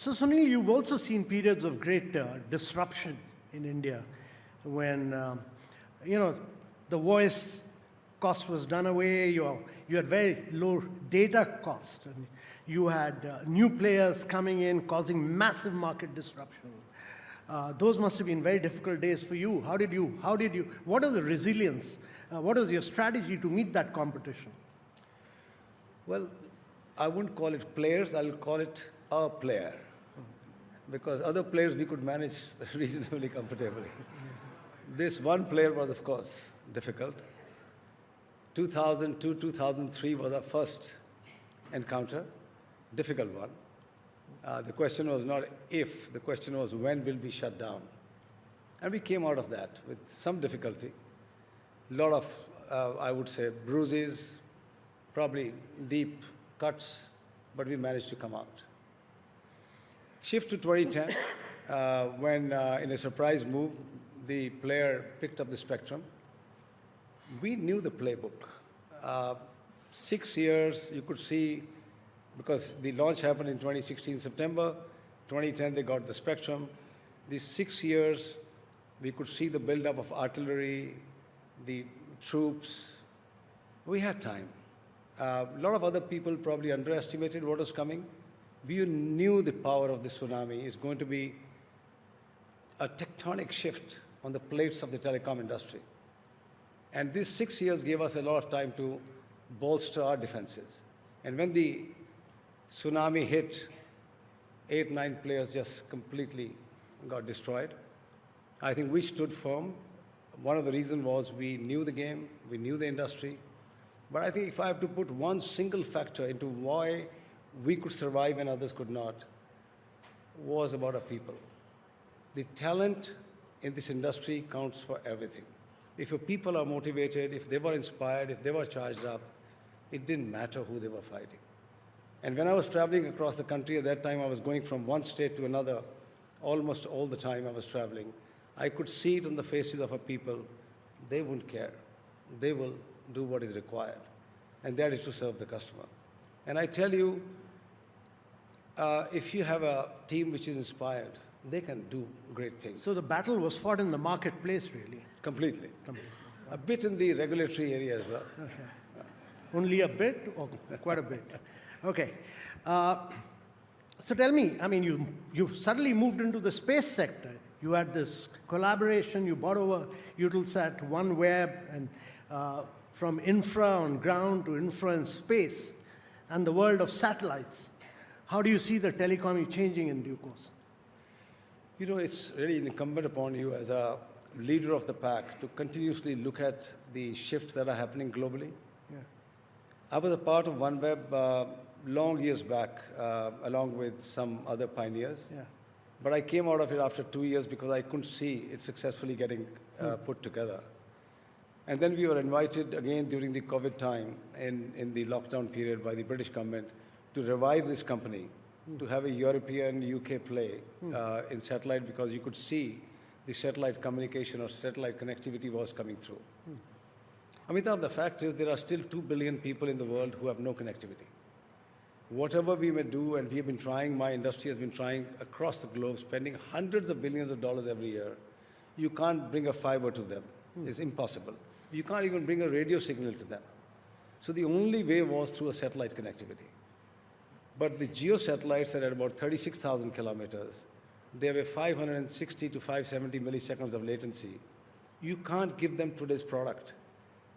So Sunil, you've also seen periods of great disruption in India when, the voice cost was done away, you had very low data cost, and you had new players coming in, causing massive market disruption. Those must have been very difficult days for you. What are the resilience? What was your strategy to meet that competition? Well, I wouldn't call it players, I'll call it a player. Because other players we could manage reasonably comfortably. This one player was, of course, difficult. 2002, 2003 was our first encounter, difficult one. The question was not if, the question was when will we shut down? And we came out of that with some difficulty. A lot of, I would say, bruises, probably deep cuts, but we managed to come out. Shift to 2010, when in a surprise move, the player picked up the spectrum. We knew the playbook. 6 years, you could see, because the launch happened in 2016 September, 2010 they got the spectrum. These 6 years, we could see the buildup of artillery, the troops. We had time. A lot of other people probably underestimated what was coming. We knew the power of the tsunami is going to be a tectonic shift on the plates of the telecom industry. And these 6 years gave us a lot of time to bolster our defenses. And when the tsunami hit, 8, 9 players just completely got destroyed. I think we stood firm. One of the reasons was we knew the game, we knew the industry. But I think if I have to put one single factor into why we could survive and others could not, was about our people. The talent in this industry counts for everything. If your people are motivated, if they were inspired, if they were charged up, it didn't matter who they were fighting. And when I was traveling across the country, at that time I was going from one state to another, almost all the time I was traveling, I could see it on the faces of our people. They wouldn't care. They will do what is required. And that is to serve the customer. And I tell you, if you have a team which is inspired, they can do great things. So the battle was fought in the marketplace, really? Completely. A bit in the regulatory area as well. Okay. Only a bit or quite a bit? Okay. So tell me, I mean, you suddenly moved into the space sector. You had this collaboration, you bought over Eutelsat, OneWeb, and from infra on ground to infra in space, and the world of satellites. How do you see the telecom changing in due course? You know, it's really incumbent upon you as a leader of the pack to continuously look at the shifts that are happening globally. Yeah. I was a part of OneWeb long years back, along with some other pioneers. Yeah. But I came out of it after 2 years because I couldn't see it successfully getting put together. And then we were invited again during the COVID time in the lockdown period by the British government to revive this company, to have a European, UK play in satellite, because you could see the satellite communication or satellite connectivity was coming through. Amitabh, the fact is there are still 2 billion people in the world who have no connectivity. Whatever we may do, and we have been trying, my industry has been trying across the globe, spending hundreds of billions of dollars every year, you can't bring a fiber to them. It's impossible. You can't even bring a radio signal to them. So the only way was through a satellite connectivity. But the geo satellites are at about 36,000 kilometers. They have a 560 to 570 milliseconds of latency. You can't give them today's product,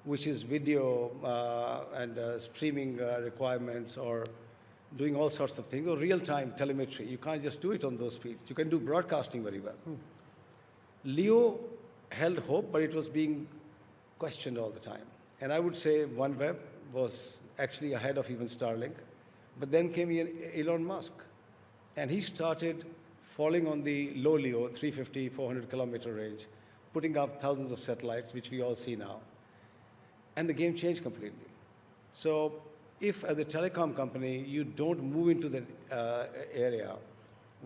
which is video and streaming requirements, or doing all sorts of things, or real-time telemetry. You can't just do it on those speeds. You can do broadcasting very well. LEO held hope, but it was being questioned all the time. And I would say OneWeb was actually ahead of even Starlink. But then came Elon Musk, and he started falling on the low LEO, 350, 400 kilometer range, putting up thousands of satellites, which we all see now. And the game changed completely. So if as a telecom company, you don't move into the area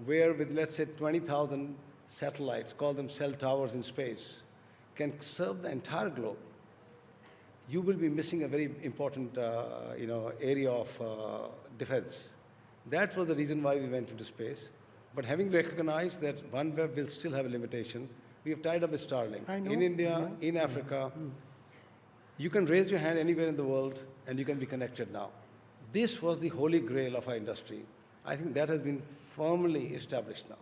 where with, let's say, 20,000 satellites, call them cell towers in space, can serve the entire globe, you will be missing a very important area of defense. That was the reason why we went into space. But having recognized that OneWeb will still have a limitation, we have tied up with Starlink. I know. In India, in Africa, you can raise your hand anywhere in the world and you can be connected now. This was the holy grail of our industry. I think that has been firmly established now.